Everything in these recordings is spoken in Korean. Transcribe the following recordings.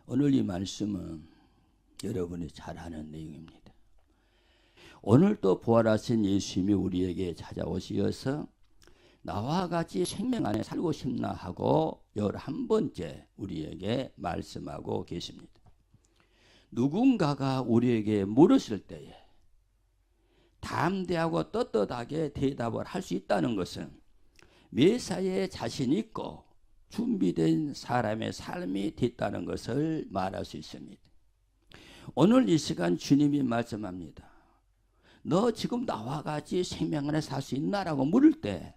오늘 이 말씀은 여러분이 잘 아는 내용입니다. 오늘 또 부활하신 예수님이 우리에게 찾아오시어서 나와 같이 생명 안에 살고 싶나 하고 11번째 우리에게 말씀하고 계십니다. 누군가가 우리에게 물었을 때에 담대하고 떳떳하게 대답을 할 수 있다는 것은 메시아에 자신 있고 준비된 사람의 삶이 됐다는 것을 말할 수 있습니다. 오늘 이 시간 주님이 말씀합니다. 너 지금 나와 같이 생명 안에 살 수 있나라고 물을 때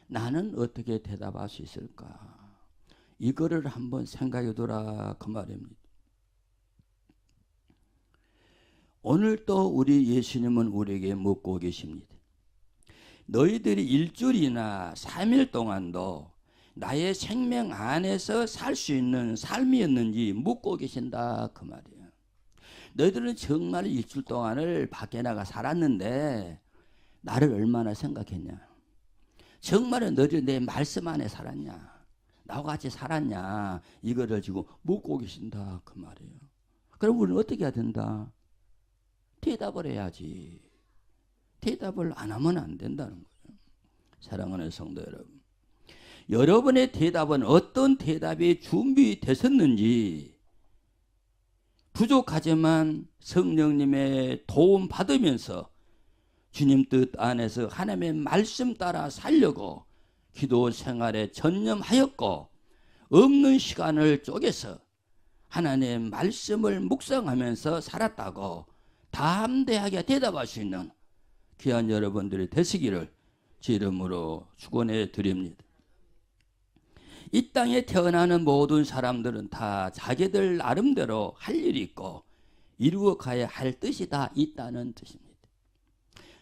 나는 어떻게 대답할 수 있을까? 이거를 한번 생각해 두라 그 말입니다. 오늘 또 우리 예수님은 우리에게 묻고 계십니다. 너희들이 일주일이나 3일 동안도 나의 생명 안에서 살 수 있는 삶이었는지 묻고 계신다 그 말이에요. 너희들은 정말 일주일 동안을 밖에 나가 살았는데 나를 얼마나 생각했냐? 정말 너희들이 내 말씀 안에 살았냐? 나와 같이 살았냐? 이거를 지금 묻고 계신다 그 말이에요. 그럼 우리는 어떻게 해야 된다? 대답을 해야지. 대답을 안 하면 안 된다는 거예요. 사랑하는 성도 여러분, 여러분의 대답은 어떤 대답이 준비되었는지 부족하지만 성령님의 도움 받으면서 주님 뜻 안에서 하나님의 말씀 따라 살려고 기도 생활에 전념하였고 없는 시간을 쪼개서 하나님의 말씀을 묵상하면서 살았다고 담대하게 대답할 수 있는 귀한 여러분들이 되시기를 제 이름으로 축원해 드립니다. 이 땅에 태어나는 모든 사람들은 다 자기들 나름대로 할 일이 있고 이루어 가야 할 뜻이 다 있다는 뜻입니다.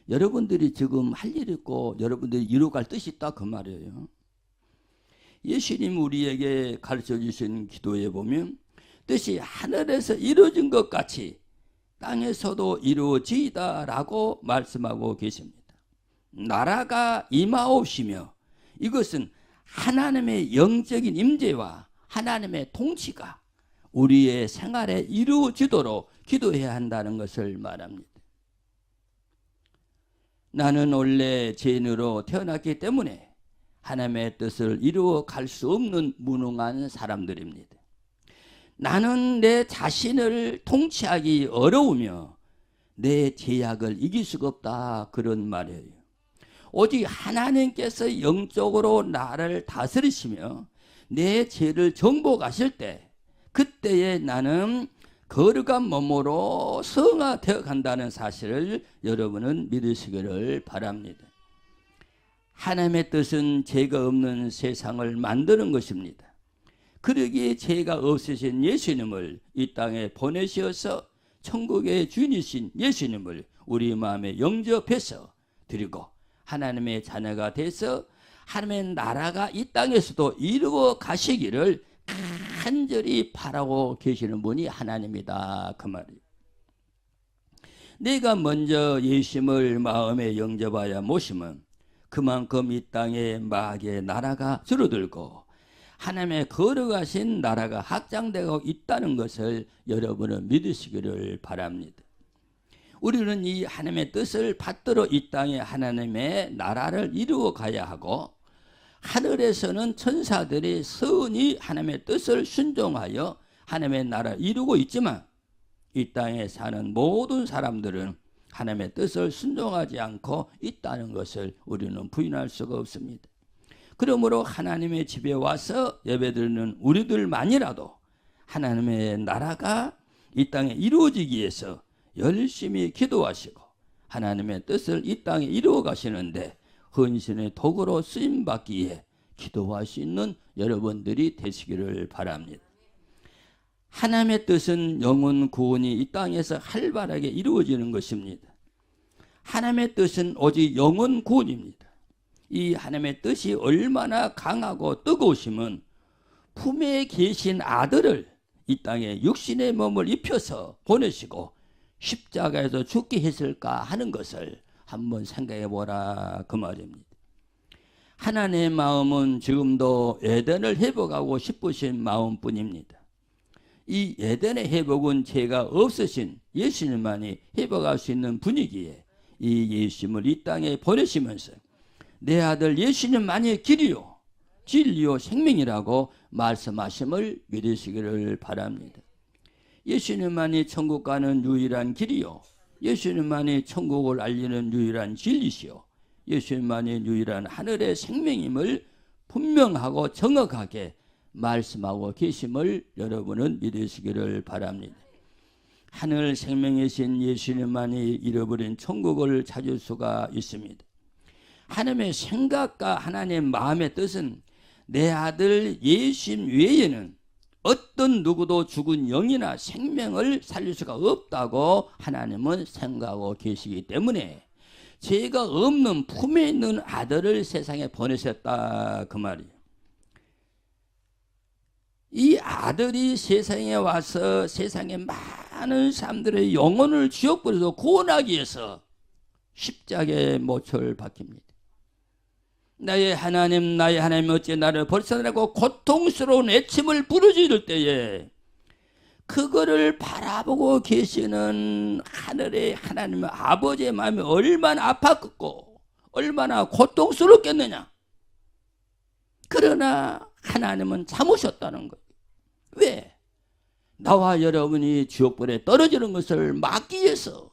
여러분들이 지금 할 일이 있고 여러분들이 이루어 갈 뜻이 있다 그 말이에요. 예수님 우리에게 가르쳐 주신 기도에 보면 뜻이 하늘에서 이루어진 것 같이 땅에서도 이루어지이다라고 말씀하고 계십니다. 나라가 임하옵시며 이것은 하나님의 영적인 임재와 하나님의 통치가 우리의 생활에 이루어지도록 기도해야 한다는 것을 말합니다. 나는 원래 죄인으로 태어났기 때문에 하나님의 뜻을 이루어 갈 수 없는 무능한 사람들입니다. 나는 내 자신을 통치하기 어려우며 내 죄악을 이길 수가 없다 그런 말이에요. 오직 하나님께서 영적으로 나를 다스리시며 내 죄를 정복하실 때 그때에 나는 거룩한 몸으로 성화되어 간다는 사실을 여러분은 믿으시기를 바랍니다. 하나님의 뜻은 죄가 없는 세상을 만드는 것입니다. 그러기에 죄가 없으신 예수님을 이 땅에 보내셔서 천국의 주인이신 예수님을 우리 마음에 영접해서 드리고 하나님의 자녀가 돼서 하나님의 나라가 이 땅에서도 이루어 가시기를 간절히 바라고 계시는 분이 하나님이다 그 말이에요. 내가 먼저 예수님을 마음에 영접하여 모시면 그만큼 이 땅에 마귀의 나라가 줄어들고 하나님의 거룩하신 나라가 확장되고 있다는 것을 여러분은 믿으시기를 바랍니다. 우리는 이 하나님의 뜻을 받들어 이 땅에 하나님의 나라를 이루어 가야 하고 하늘에서는 천사들이 선히 하나님의 뜻을 순종하여 하나님의 나라를 이루고 있지만 이 땅에 사는 모든 사람들은 하나님의 뜻을 순종하지 않고 있다는 것을 우리는 부인할 수가 없습니다. 그러므로 하나님의 집에 와서 예배드리는 우리들만이라도 하나님의 나라가 이 땅에 이루어지기 위해서 열심히 기도하시고 하나님의 뜻을 이 땅에 이루어 가시는데 헌신의 도구로 쓰임받기 위해 기도할 수 있는 여러분들이 되시기를 바랍니다. 하나님의 뜻은 영혼 구원이 이 땅에서 활발하게 이루어지는 것입니다. 하나님의 뜻은 오직 영혼 구원입니다. 이 하나님의 뜻이 얼마나 강하고 뜨거우시면 품에 계신 아들을 이 땅에 육신의 몸을 입혀서 보내시고 십자가에서 죽게 했을까 하는 것을 한번 생각해 보라 그 말입니다. 하나님의 마음은 지금도 에덴을 회복하고 싶으신 마음뿐입니다. 이 에덴의 회복은 죄가 없으신 예수님만이 회복할 수 있는 분위기에 이 예수님을 이 땅에 보내시면서 내 아들 예수님만이 길이요 진리요 생명이라고 말씀하심을 믿으시기를 바랍니다. 예수님만이 천국 가는 유일한 길이요 예수님만이 천국을 알리는 유일한 진리시요 예수님만이 유일한 하늘의 생명임을 분명하고 정확하게 말씀하고 계심을 여러분은 믿으시기를 바랍니다. 하늘 생명이신 예수님만이 잃어버린 천국을 찾을 수가 있습니다. 하나님의 생각과 하나님의 마음의 뜻은 내 아들 예수님 외에는 어떤 누구도 죽은 영이나 생명을 살릴 수가 없다고 하나님은 생각하고 계시기 때문에 죄가 없는 품에 있는 아들을 세상에 보내셨다 그 말이에요. 이 아들이 세상에 와서 세상의 많은 사람들의 영혼을 지옥불에서 구원하기 위해서 십자가에 못을 박힙니다. 나의 하나님 어찌 나를 벌써내고 고통스러운 애침을 부르짖을 때에 그거를 바라보고 계시는 하늘의 하나님 아버지의 마음이 얼마나 아팠겠고 얼마나 고통스럽겠느냐. 그러나 하나님은 참으셨다는 거예요. 왜? 나와 여러분이 지옥불에 떨어지는 것을 막기 위해서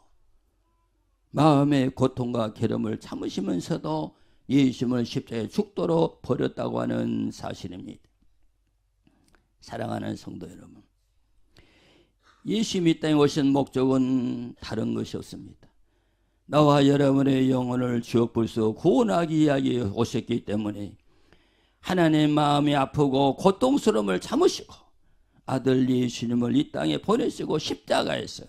마음의 고통과 괴로움을 참으시면서도 예수님을 십자가에 죽도록 버렸다고 하는 사실입니다. 사랑하는 성도 여러분, 예수님이 이 땅에 오신 목적은 다른 것이 없습니다. 나와 여러분의 영혼을 지옥불에서 구원하기 위하여 오셨기 때문에 하나님의 마음이 아프고 고통스러움을 참으시고 아들 예수님을 이 땅에 보내시고 십자가에서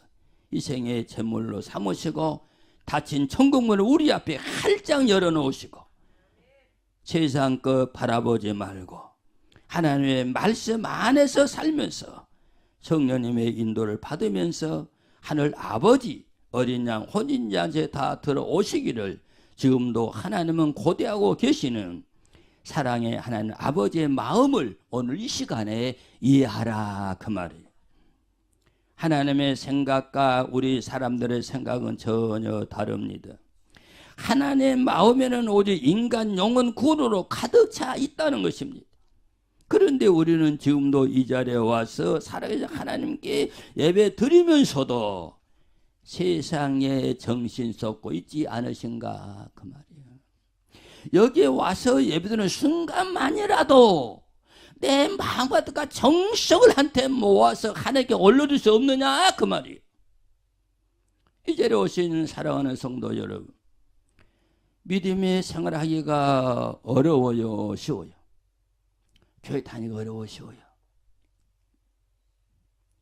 희생의 제물로 삼으시고 닫힌 천국문을 우리 앞에 활짝 열어놓으시고 세상 것 바라보지 말고 하나님의 말씀 안에서 살면서 성령님의 인도를 받으면서 하늘 아버지 어린 양 혼인잔치에 다 들어오시기를 지금도 하나님은 고대하고 계시는 사랑의 하나님 아버지의 마음을 오늘 이 시간에 이해하라 그 말이에요. 하나님의 생각과 우리 사람들의 생각은 전혀 다릅니다. 하나님의 마음에는 오직 인간 영혼 구원으로 가득 차 있다는 것입니다. 그런데 우리는 지금도 이 자리에 와서 살아계신 하나님께 예배 드리면서도 세상에 정신 쏟고 있지 않으신가 그 말이에요. 여기에 와서 예배드리는 순간만이라도 내 마음과 뜻과 정성을 한테 모아서 하나님께 올려줄 수 없느냐 그 말이에요. 이 자리에 오신 사랑하는 성도 여러분, 믿음의 생활하기가 어려워요 쉬워요? 교회 다니기가 어려워 쉬워요?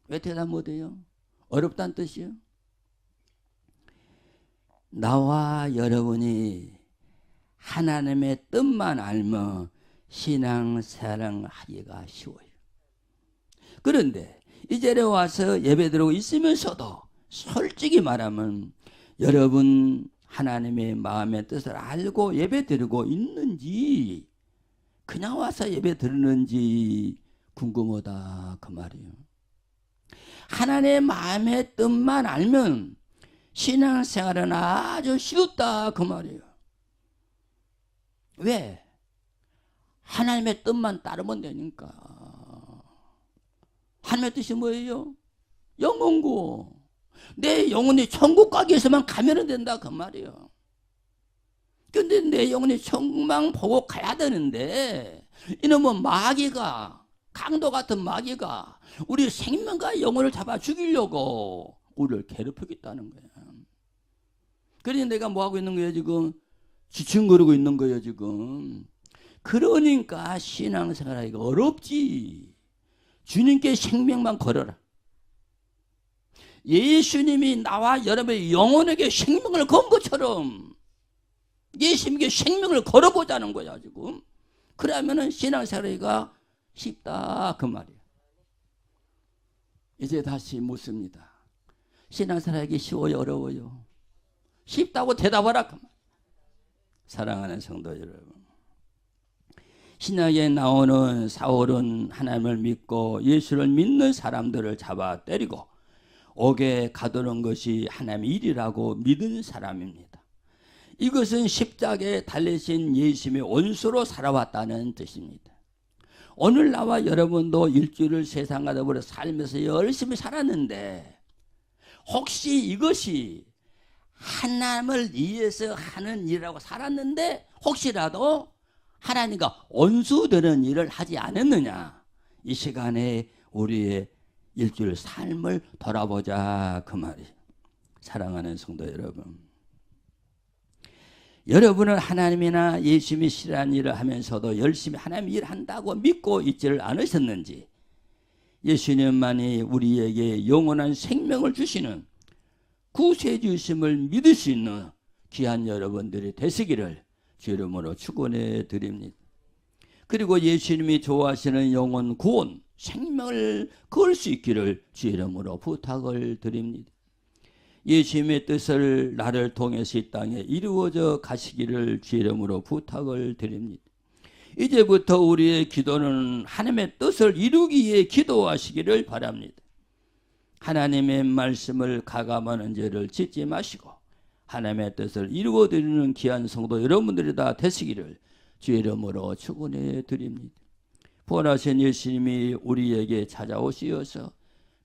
왜 대답 못해요? 어렵다는 뜻이요? 나와 여러분이 하나님의 뜻만 알면 신앙생활하기가 쉬워요. 그런데 이 자리에 와서 예배드리고 있으면서도 솔직히 말하면 여러분 하나님의 마음의 뜻을 알고 예배드리고 있는지 그냥 와서 예배드리는지 궁금하다 그 말이에요. 하나님의 마음의 뜻만 알면 신앙생활은 아주 쉽다 그 말이에요. 왜? 하나님의 뜻만 따르면 되니까. 하나님의 뜻이 뭐예요? 영혼구. 내 영혼이 천국 가기 위해서만 가면 된다 그 말이에요. 근데 내 영혼이 천국만 보고 가야 되는데 이놈은 마귀가 강도 같은 마귀가 우리 생명과 영혼을 잡아 죽이려고 우리를 괴롭히겠다는 거야. 그러니 내가 뭐하고 있는 거예요 지금? 지칭거리고 있는 거예요 지금. 그러니까 신앙생활하기가 어렵지. 주님께 생명만 걸어라. 예수님이 나와 여러분의 영혼에게 생명을 건 것처럼 예수님께 생명을 걸어보자는 거야 지금. 그러면은 신앙생활하기가 쉽다 그 말이에요. 이제 다시 묻습니다. 신앙생활하기 쉬워요 어려워요? 쉽다고 대답하라 그 말. 사랑하는 성도 여러분, 신약에 나오는 사울은 하나님을 믿고 예수를 믿는 사람들을 잡아 때리고 옥에 가두는 것이 하나님의 일이라고 믿은 사람입니다. 이것은 십자가에 달리신 예수님의 원수로 살아왔다는 뜻입니다. 오늘 나와 여러분도 일주일을 세상과 더불어 살면서 열심히 살았는데 혹시 이것이 하나님을 위해서 하는 일이라고 살았는데 혹시라도 하나님과 원수되는 일을 하지 않았느냐? 이 시간에 우리의 일주일 삶을 돌아보자 그 말이에요. 사랑하는 성도 여러분, 여러분은 하나님이나 예수님이 싫어하는 일을 하면서도 열심히 하나님 일 한다고 믿고 있지를 않으셨는지, 예수님만이 우리에게 영원한 생명을 주시는 구세주심을 믿을 수 있는 귀한 여러분들이 되시기를 주 이름으로 축원해 드립니다. 그리고 예수님이 좋아하시는 영혼 구원, 생명을 거울 수 있기를 주 이름으로 부탁을 드립니다. 예수님의 뜻을 나를 통해서 이 땅에 이루어져 가시기를 주 이름으로 부탁을 드립니다. 이제부터 우리의 기도는 하나님의 뜻을 이루기 위해 기도하시기를 바랍니다. 하나님의 말씀을 가감하는 죄를 짓지 마시고 하나님의 뜻을 이루어드리는 귀한 성도 여러분들이 다 되시기를 주 이름으로 축원해 드립니다. 부활하신 예수님이 우리에게 찾아오시어서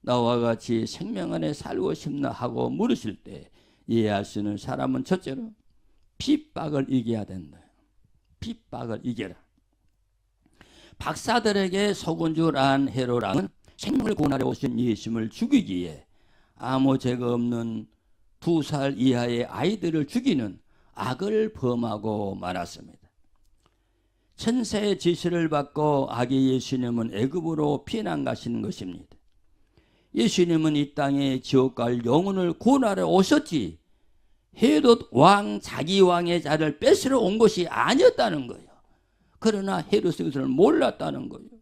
나와 같이 생명 안에 살고 싶나 하고 물으실 때 이해할 수 있는 사람은 첫째로 핍박을 이겨야 된다. 핍박을 이겨라. 박사들에게 속은 줄 안 헤롯 왕은 생명을 구원하려 오신 예수님을 죽이기에 아무 죄가 없는 2살 이하의 아이들을 죽이는 악을 범하고 말았습니다. 천사의 지시를 받고 아기 예수님은 애굽으로 피난 가시는 것입니다. 예수님은 이 땅에 지옥 갈 영혼을 구원하러 오셨지 헤롯 왕 자기 왕의 자를 뺏으러 온 것이 아니었다는 거예요. 그러나 헤롯은 그것을 몰랐다는 거예요.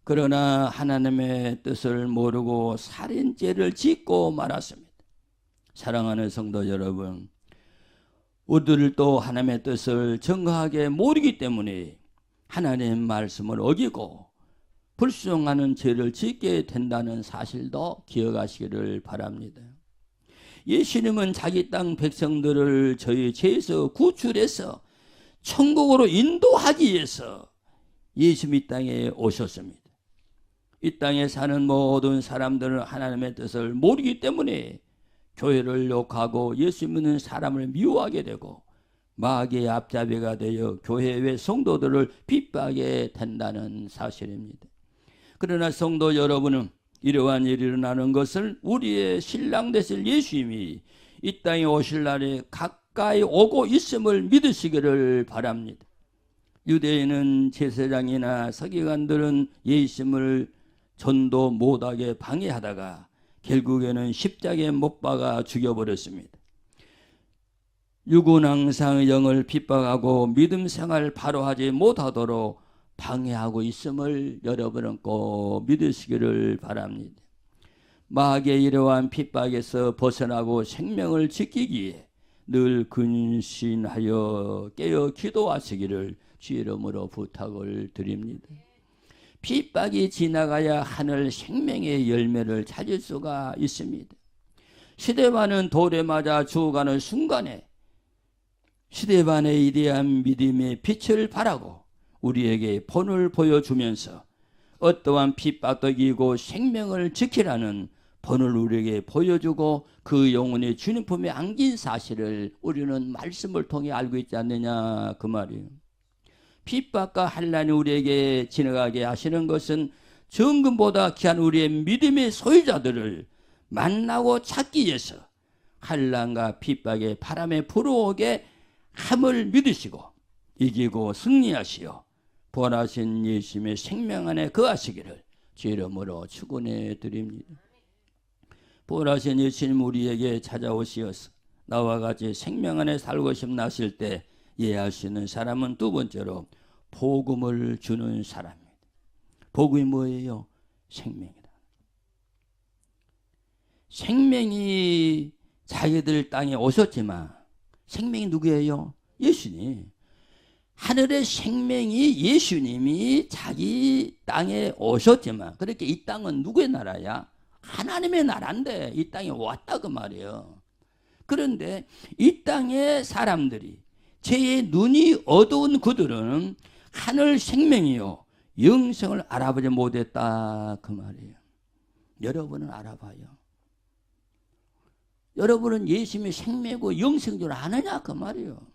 그러나 하나님의 뜻을 모르고 살인죄를 짓고 말았습니다. 사랑하는 성도 여러분, 우리들도 하나님의 뜻을 정확하게 모르기 때문에 하나님의 말씀을 어기고 불순종하는 죄를 짓게 된다는 사실도 기억하시기를 바랍니다. 예수님은 자기 땅 백성들을 저희 죄에서 구출해서 천국으로 인도하기 위해서 예수님 이 땅에 오셨습니다. 이 땅에 사는 모든 사람들은 하나님의 뜻을 모르기 때문에 교회를 욕하고 예수 믿는 사람을 미워하게 되고 마귀의 앞잡이가 되어 교회 외 성도들을 핍박하게 된다는 사실입니다. 그러나 성도 여러분은 이러한 일이 일어나는 것을 우리의 신랑 되실 예수님이 이 땅에 오실 날에 가까이 오고 있음을 믿으시기를 바랍니다. 유대인은 제사장이나 서기관들은 예수님을 전도 못하게 방해하다가 결국에는 십자가에 못 박아 죽여버렸습니다. 유구낭상의 영을 핍박하고 믿음 생활을 바로 하지 못하도록 방해하고 있음을 여러분은 꼭 믿으시기를 바랍니다. 마귀의 이러한 핍박에서 벗어나고 생명을 지키기 위해 늘 근신하여 깨어 기도하시기를 주 이름으로 부탁을 드립니다. 핍박이 지나가야 하늘 생명의 열매를 찾을 수가 있습니다. 시대반은 돌에 맞아 죽어가는 순간에 시대반의 위대한 믿음의 빛을 발하고 우리에게 본을 보여주면서 어떠한 핍박도 이기고 생명을 지키라는 본을 우리에게 보여주고 그 영혼이 주님 품에 안긴 사실을 우리는 말씀을 통해 알고 있지 않느냐 그 말이에요. 핍박과 환난이 우리에게 지나가게 하시는 것은 정금보다 귀한 우리의 믿음의 소유자들을 만나고 찾기 위해서 환난과 핍박의 바람에 불어오게 함을 믿으시고 이기고 승리하시어 부활하신 예수님의 생명 안에 거하시기를 주 이름으로 축원해 드립니다. 부활하신 예수님 우리에게 찾아오시어서 나와 같이 생명 안에 살고 싶나 하실 때 이해할 수 있는 사람은 두 번째로 복음을 주는 사람입니다. 복음이 뭐예요? 생명이다. 생명이 자기들 땅에 오셨지만 생명이 누구예요? 예수님. 하늘의 생명이 예수님이 자기 땅에 오셨지만, 그렇게 이 땅은 누구의 나라야? 하나님의 나라인데 이 땅에 왔다 그 말이에요. 그런데 이 땅의 사람들이, 죄의 눈이 어두운 그들은 하늘 생명이요 영생을 알아보지 못했다 그 말이에요. 여러분은 알아봐요. 여러분은 예수님이 생명이고 영생인 줄 아느냐 그 말이에요.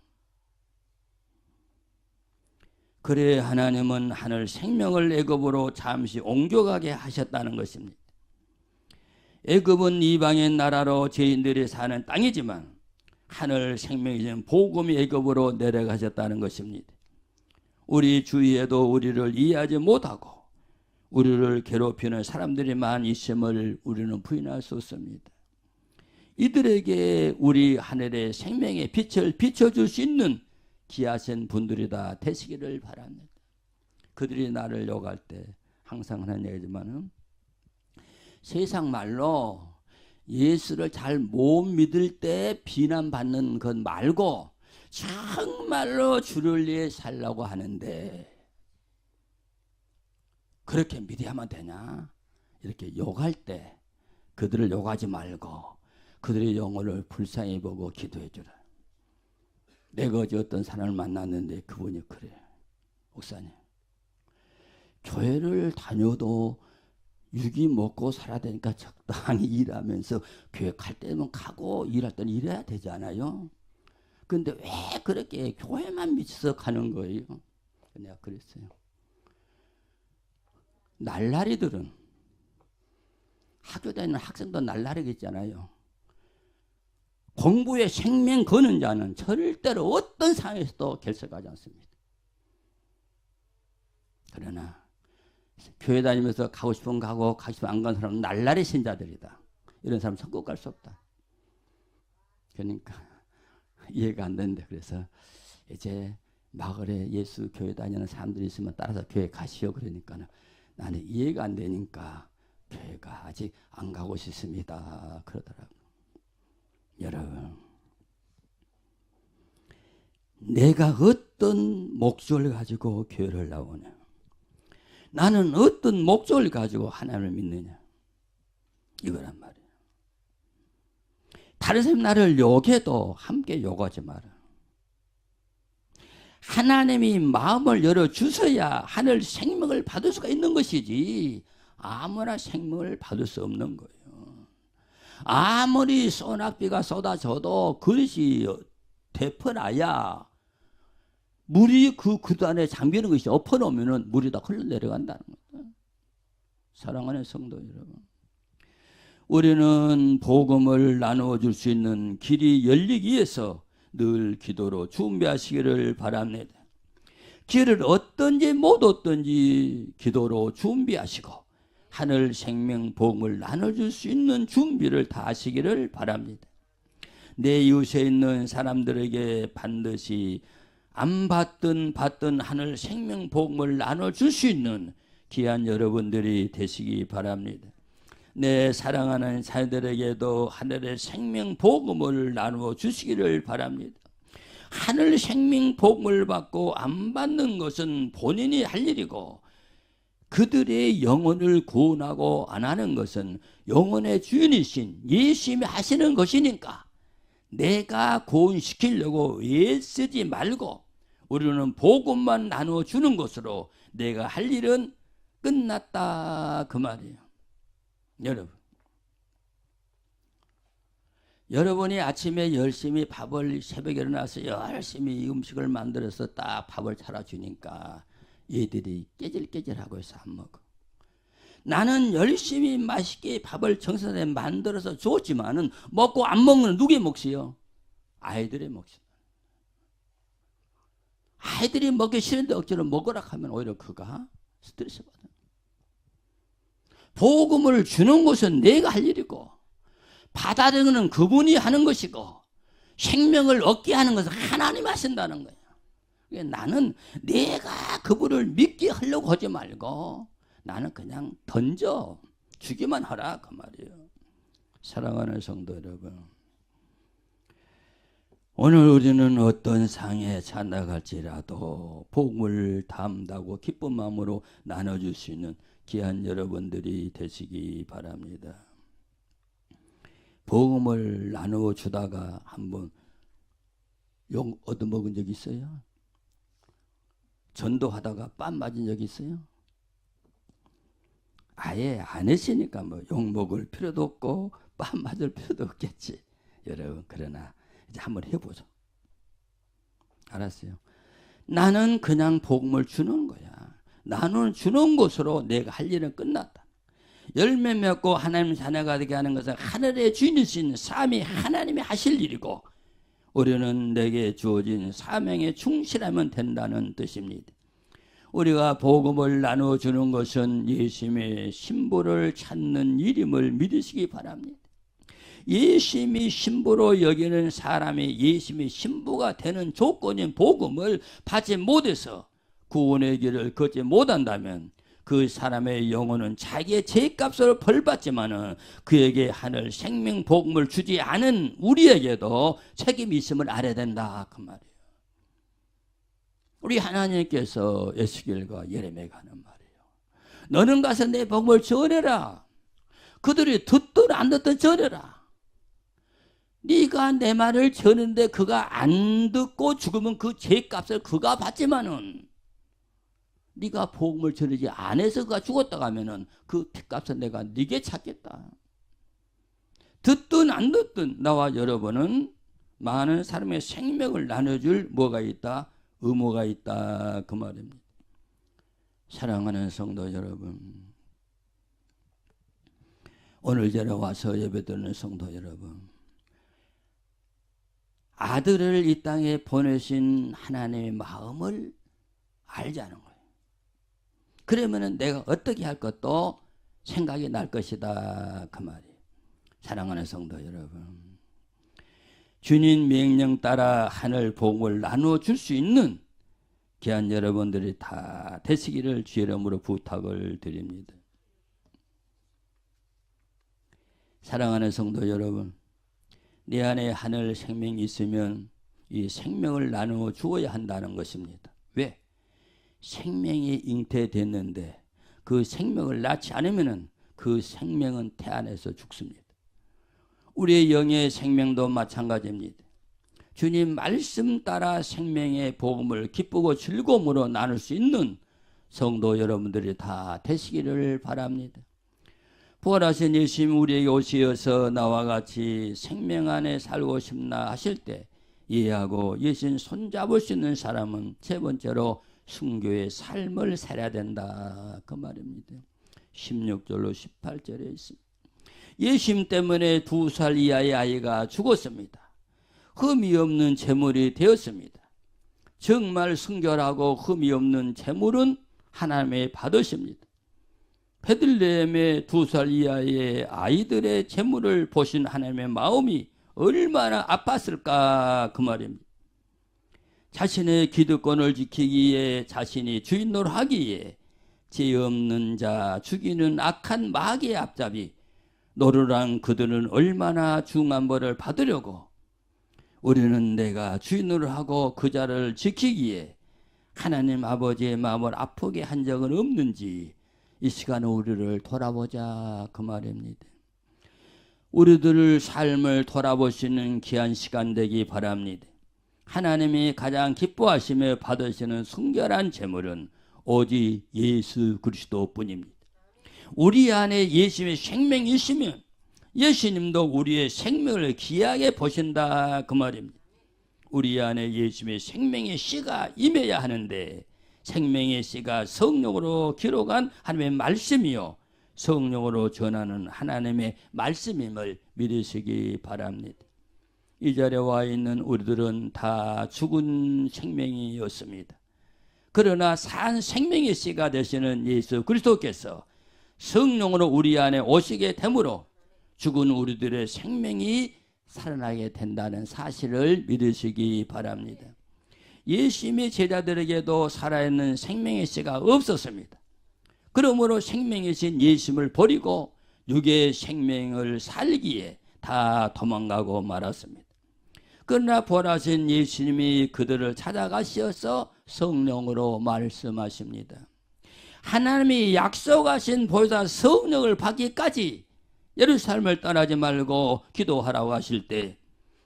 그래 하나님은 하늘 생명을 애굽으로 잠시 옮겨가게 하셨다는 것입니다. 애굽은 이방인 나라로 죄인들이 사는 땅이지만 하늘 생명이신 복음이 애굽으로 내려가셨다는 것입니다. 우리 주위에도 우리를 이해하지 못하고 우리를 괴롭히는 사람들이만 있음을 우리는 부인할 수 없습니다. 이들에게 우리 하늘의 생명의 빛을 비춰줄 수 있는 귀하신 분들이 다 되시기를 바랍니다. 그들이 나를 욕할 때 항상 하는 얘기지만은, 세상 말로 예수를 잘 못 믿을 때 비난받는 것 말고 정말로 주를 위해 살라고 하는데 그렇게 미래하면 되냐? 이렇게 욕할 때 그들을 욕하지 말고 그들의 영혼을 불쌍히 보고 기도해 주라. 내가 어제 어떤 사람을 만났는데 그분이 그래. 목사님, 교회를 다녀도 육이 먹고 살아야 되니까 적당히 일하면서 교회 갈 때면 가고 일할 때는 일해야 되잖아요. 근데 왜 그렇게 교회만 미쳐서 가는 거예요? 내가 그랬어요. 날라리들은, 학교 다니는 학생도 날라리겠잖아요. 공부에 생명 거는 자는 절대로 어떤 상황에서도 결석하지 않습니다. 그러나 교회 다니면서 가고 싶으면 가고 가고 싶으면 안 가는 사람은 날라리 신자들이다. 이런 사람 천국 갈 수 없다. 그러니까 이해가 안 되는데, 그래서 이제 마을에 예수 교회 다니는 사람들이 있으면 따라서 교회 가시오. 그러니까 나는 이해가 안 되니까 교회가 아직 안 가고 싶습니다. 그러더라고요. 여러분, 내가 어떤 목적을 가지고 교회를 나오냐? 나는 어떤 목적을 가지고 하나님을 믿느냐? 이거란 말이에요. 다른 사람이 나를 욕해도 함께 욕하지 마라. 하나님이 마음을 열어주셔야 하늘 생명을 받을 수가 있는 것이지 아무나 생명을 받을 수 없는 거예요. 아무리 소낙비가 쏟아져도 그릇이 되퍼나야 물이 그 안에 잠기는 것이 엎어놓으면 물이 다 흘러내려간다는 거다. 사랑하는 성도 여러분, 우리는 복음을 나누어줄 수 있는 길이 열리기 위해서 늘 기도로 준비하시기를 바랍니다. 길을 어떤지 못 어떤지 기도로 준비하시고 하늘 생명 복음을 나눠줄 수 있는 준비를 다 하시기를 바랍니다. 내 이웃에 있는 사람들에게 반드시 안 받든 하늘 생명 복음을 나눠줄 수 있는 귀한 여러분들이 되시기 바랍니다. 내 사랑하는 자녀들에게도 하늘의 생명 복음을 나누어 주시기를 바랍니다. 하늘 생명 복음을 받고 안 받는 것은 본인이 할 일이고 그들의 영혼을 구원하고 안 하는 것은 영혼의 주인이신 예수님이 하시는 것이니까 내가 구원시키려고 애쓰지 말고 우리는 복음만 나누어 주는 것으로 내가 할 일은 끝났다 그 말이에요. 여러분이 아침에 열심히 밥을 새벽에 일어나서 열심히 음식을 만들어서 딱 밥을 차려주니까 얘들이 깨질깨질하고 있어 안 먹어. 나는 열심히 맛있게 밥을 정성스레 만들어서 줬지만은 먹고 안 먹는 누구의 몫이요? 아이들의 몫이다. 아이들이 먹기 싫은데 억지로 먹으라 하면 오히려 그가 스트레스 받아. 복음을 주는 것은 내가 할 일이고 받아들이는 것은 그분이 하는 것이고 생명을 얻게 하는 것은 하나님이 하신다는 거예요. 나는 내가 그분을 믿게 하려고 하지 말고 나는 그냥 던져 주기만 하라 그 말이에요. 사랑하는 성도 여러분, 오늘 우리는 어떤 상에 찬나갈지라도 복음을 담다고 기쁜 마음으로 나눠줄 수 있는 귀한 여러분들이 되시기 바랍니다. 복음을 나누어 주다가 한번 욕 얻어먹은 적 있어요? 전도하다가 뺨 맞은 적 있어요? 아예 안 했으니까 뭐 욕 먹을 필요도 없고 뺨 맞을 필요도 없겠지. 여러분, 그러나 이제 한번 해보죠. 알았어요? 나는 그냥 복음을 주는 거야. 나는 주는 것으로 내가 할 일은 끝났다. 열매 맺고 하나님 자녀가 되게 하는 것은 하늘의 주인이신 삶이 하나님이 하실 일이고, 우리는 내게 주어진 사명에 충실하면 된다는 뜻입니다. 우리가 복음을 나누어 주는 것은 예수님의 신부를 찾는 일임을 믿으시기 바랍니다. 예수님이 신부로 여기는 사람이 예수님의 신부가 되는 조건인 복음을 받지 못해서 구원의 길을 걷지 못한다면 그 사람의 영혼은 자기의 죄값을 벌받지만은 그에게 하늘 생명 복음을 주지 않은 우리에게도 책임이 있음을 알아야 된다, 그 말이에요. 우리 하나님께서 에스겔과 예레미야가 하는 말이에요. 너는 가서 내 복음을 전해라. 그들이 듣든 안 듣든 전해라. 네가 내 말을 전하는데 그가 안 듣고 죽으면 그 죄값을 그가 받지만은, 네가 복음을 전하지 않아서 그가 죽었다고 하면은 그 피값은 내가 네게 찾겠다. 듣든 안 듣든 나와 여러분은 많은 사람의 생명을 나눠줄 뭐가 있다? 의무가 있다, 그 말입니다. 사랑하는 성도 여러분, 오늘 전에 와서 예배드리는 성도 여러분, 아들을 이 땅에 보내신 하나님의 마음을 알자는 거예요. 그러면은 내가 어떻게 할 것도 생각이 날 것이다, 그 말이에요. 사랑하는 성도 여러분, 주님 명령 따라 하늘 복음을 나누어 줄 수 있는 귀한 여러분들이 다 되시기를 주의 이름으로 부탁을 드립니다. 사랑하는 성도 여러분, 내 안에 하늘 생명이 있으면 이 생명을 나누어 주어야 한다는 것입니다. 왜? 생명이 잉태됐는데 그 생명을 낳지 않으면 그 생명은 태안에서 죽습니다. 우리의 영의 생명도 마찬가지입니다. 주님 말씀 따라 생명의 복음을 기쁘고 즐거움으로 나눌 수 있는 성도 여러분들이 다 되시기를 바랍니다. 부활하신 예수님 우리에게 오시어서 나와 같이 생명 안에 살고 싶나 하실 때 이해하고 예수님 손잡을 수 있는 사람은 세 번째로 순교의 삶을 살아야 된다, 그 말입니다. 16절로 18절에 있습니다. 예수님 때문에 2살 이하의 아이가 죽었습니다. 흠이 없는 재물이 되었습니다. 정말 순결하고 흠이 없는 재물은 하나님의 받으십니다. 베들레헴의 2살 이하의 아이들의 재물을 보신 하나님의 마음이 얼마나 아팠을까, 그 말입니다. 자신의 기득권을 지키기에, 자신이 주인 노릇하기에 죄 없는 자 죽이는 악한 마귀의 앞잡이 노르랑 그들은 얼마나 중한 벌을 받으려고, 우리는 내가 주인으로 하고 그 자를 지키기에 하나님 아버지의 마음을 아프게 한 적은 없는지 이 시간에 우리를 돌아보자, 그 말입니다. 우리들의 삶을 돌아보시는 귀한 시간 되기 바랍니다. 하나님이 가장 기뻐하시며 받으시는 순결한 제물은 오직 예수 그리스도뿐입니다. 우리 안에 예수님의 생명이 있으면 예수님도 우리의 생명을 귀하게 보신다, 그 말입니다. 우리 안에 예수님의 생명의 씨가 임해야 하는데 생명의 씨가 성령으로 기록한 하나님의 말씀이요 성령으로 전하는 하나님의 말씀임을 믿으시기 바랍니다. 이 자리에 와 있는 우리들은 다 죽은 생명이었습니다. 그러나 산 생명의 씨가 되시는 예수 그리스도께서 성령으로 우리 안에 오시게 되므로 죽은 우리들의 생명이 살아나게 된다는 사실을 믿으시기 바랍니다. 예수님의 제자들에게도 살아있는 생명의 씨가 없었습니다. 그러므로 생명이신 예수님을 버리고 육의 생명을 살기에 다 도망가고 말았습니다. 그러나 부활하신 예수님이 그들을 찾아가시어서 성령으로 말씀하십니다. 하나님이 약속하신 보혜사 성령을 받기까지 예루살렘을 떠나지 말고 기도하라고 하실 때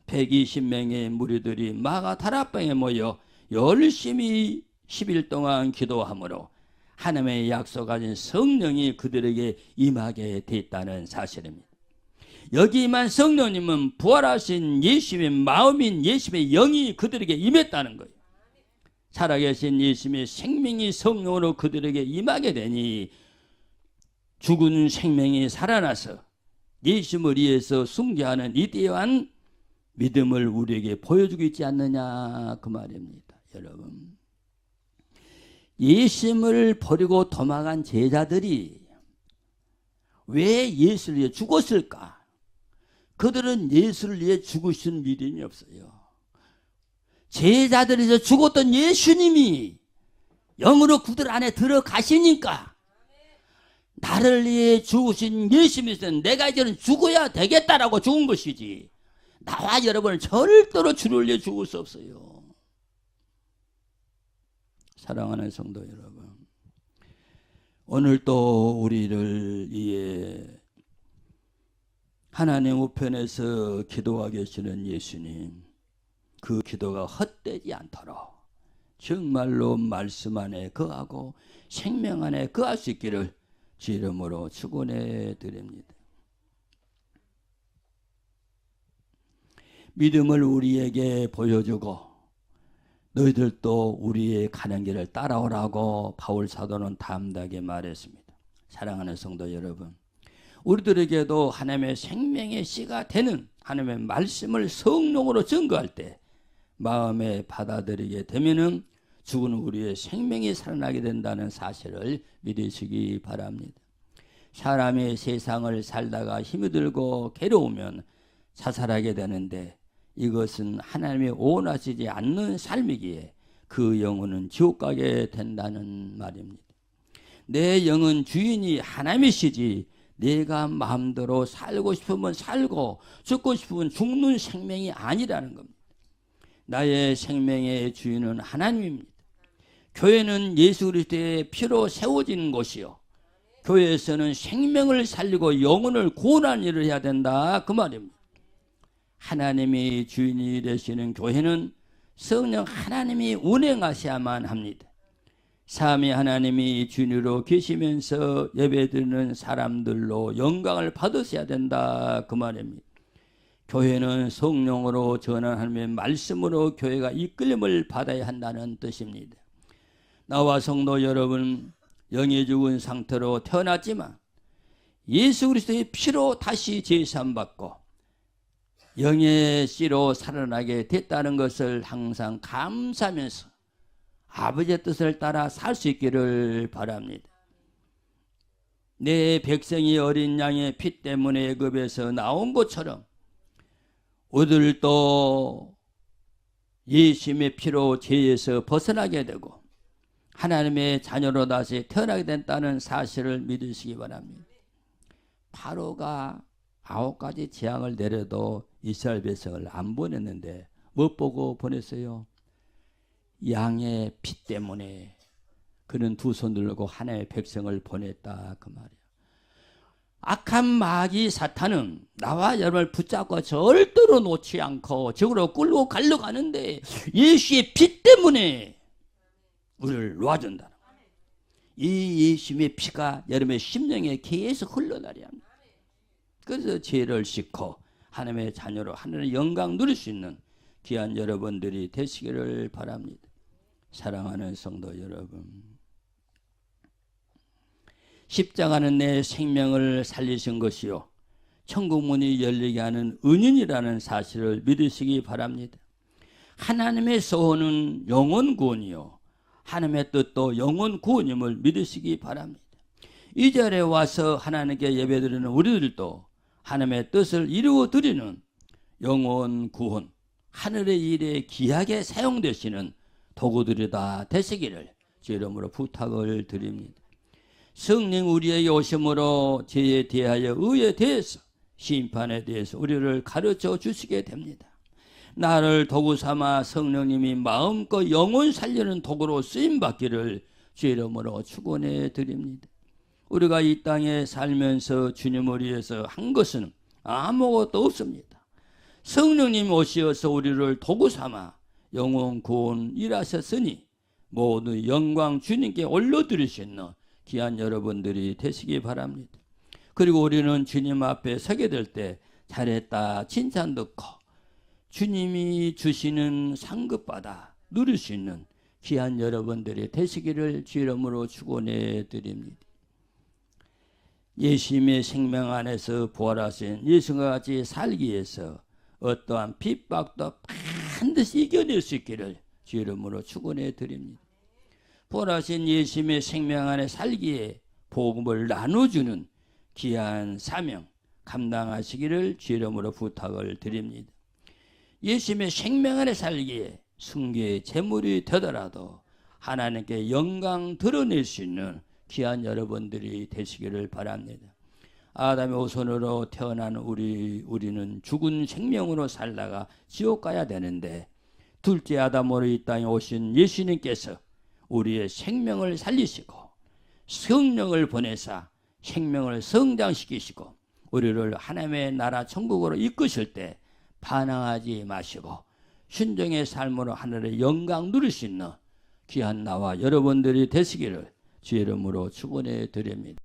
120명의 무리들이 마가 다락방에 모여 열심히 10일 동안 기도하므로 하나님의 약속하신 성령이 그들에게 임하게 됐다는 사실입니다. 여기만 성령님은 부활하신 예수님의 마음인 예수님의 영이 그들에게 임했다는 거예요. 살아계신 예수님의 생명이 성령으로 그들에게 임하게 되니 죽은 생명이 살아나서 예수님을 위해서 숭배하는 이대한 믿음을 우리에게 보여주고 있지 않느냐 그 말입니다. 여러분, 예수님을 버리고 도망간 제자들이 왜 예수를 위해 죽었을까? 그들은 예수를 위해 죽으신 믿음이 없어요. 제자들에서 죽었던 예수님이 영으로 그들 안에 들어가시니까 나를 위해 죽으신 예수님께서는 내가 이제는 죽어야 되겠다라고 죽은 것이지 나와 여러분은 절대로 주를 위해 죽을 수 없어요. 사랑하는 성도 여러분, 오늘 또 우리를 위해 하나님 우편에서 기도하고 계시는 예수님, 그 기도가 헛되지 않도록 정말로 말씀 안에 거하고 생명 안에 거할 수 있기를 주 이름으로 축원해 드립니다. 믿음을 우리에게 보여주고 너희들도 우리의 가는 길을 따라오라고 바울 사도는 담대하게 말했습니다. 사랑하는 성도 여러분, 우리들에게도 하나님의 생명의 씨가 되는 하나님의 말씀을 성령으로 증거할 때 마음에 받아들이게 되면은 죽은 우리의 생명이 살아나게 된다는 사실을 믿으시기 바랍니다. 사람이 세상을 살다가 힘이 들고 괴로우면 자살하게 되는데 이것은 하나님이 원하시지 않는 삶이기에 그 영혼은 지옥 가게 된다는 말입니다. 내 영은 주인이 하나님이시지 내가 마음대로 살고 싶으면 살고 죽고 싶으면 죽는 생명이 아니라는 겁니다. 나의 생명의 주인은 하나님입니다. 교회는 예수 그리스도의 피로 세워진 곳이요, 교회에서는 생명을 살리고 영혼을 구원하는 일을 해야 된다 그 말입니다. 하나님이 주인이 되시는 교회는 성령 하나님이 운행하셔야만 합니다. 삼위 하나님이 주인으로 계시면서 예배드리는 사람들로 영광을 받으셔야 된다 그 말입니다. 교회는 성령으로 전한 하나님의 말씀으로 교회가 이끌림을 받아야 한다는 뜻입니다. 나와 성도 여러분, 영이 죽은 상태로 태어났지만 예수 그리스도의 피로 다시 제사함받고 영의 씨로 살아나게 됐다는 것을 항상 감사하면서 아버지의 뜻을 따라 살 수 있기를 바랍니다. 내 백성이 어린 양의 피 때문에 애굽에서 나온 것처럼 우리들도 예수님의 피로 죄에서 벗어나게 되고 하나님의 자녀로 다시 태어나게 된다는 사실을 믿으시기 바랍니다. 파로가 9가지 재앙을 내려도 이스라엘 백성을 안 보냈는데 못 보고 보냈어요? 양의 피 때문에 그는 두 손 들고 하나님의 백성을 보냈다 그 말이에요. 악한 마귀 사탄은 나와 여러분을 붙잡고 절대로 놓지 않고 적으로 끌고 가려고 하는데 예수의 피 때문에 우리를 놓아준다. 이 예수의 피가 여러분의 심령에 계속 흘러나려야 합니다. 그래서 죄를 씻고 하나님의 자녀로 하늘의 영광 누릴 수 있는 귀한 여러분들이 되시기를 바랍니다. 사랑하는 성도 여러분, 십자가는 내 생명을 살리신 것이요 천국문이 열리게 하는 은인이라는 사실을 믿으시기 바랍니다. 하나님의 소원은 영혼 구원이요 하나님의 뜻도 영혼 구원임을 믿으시기 바랍니다. 이 자리에 와서 하나님께 예배드리는 우리들도 하나님의 뜻을 이루어드리는 영혼 구원, 하늘의 일에 귀하게 사용되시는 도구들이 다 되시기를 주 이름으로 부탁을 드립니다. 성령 우리에게 오심으로 죄에 대하여 의에 대해서 심판에 대해서 우리를 가르쳐 주시게 됩니다. 나를 도구 삼아 성령님이 마음껏 영혼 살리는 도구로 쓰임받기를 주의 이름으로 축원해 드립니다. 우리가 이 땅에 살면서 주님을 위해서 한 것은 아무것도 없습니다. 성령님 오시어서 우리를 도구 삼아 영혼 구원 일하셨으니 모두 영광 주님께 올려드릴 수 있는 귀한 여러분들이 되시기 바랍니다. 그리고 우리는 주님 앞에 서게 될 때 잘했다 칭찬 듣고 주님이 주시는 상급받아 누릴 수 있는 귀한 여러분들이 되시기를 주 이름으로 축원해 드립니다. 예수님의 생명 안에서 부활하신 예수와 같이 살기 위해서 어떠한 핍박도 반드시 이겨낼 수 있기를 주 이름으로 축원해 드립니다. 부활하신 예수님의 생명 안에 살기에 복음을 나눠주는 귀한 사명 감당하시기를 주 이름으로 부탁을 드립니다. 예수님의 생명 안에 살기에 승계의 재물이 되더라도 하나님께 영광 드러낼 수 있는 귀한 여러분들이 되시기를 바랍니다. 아담의 후손으로 태어난 우리는 죽은 생명으로 살다가 지옥 가야 되는데 둘째 아담으로 이 땅에 오신 예수님께서 우리의 생명을 살리시고 성령을 보내사 생명을 성장시키시고 우리를 하나님의 나라 천국으로 이끄실 때 반항하지 마시고 순종의 삶으로 하늘의 영광 누릴 수 있는 귀한 나와 여러분들이 되시기를 주의 이름으로 축원해 드립니다.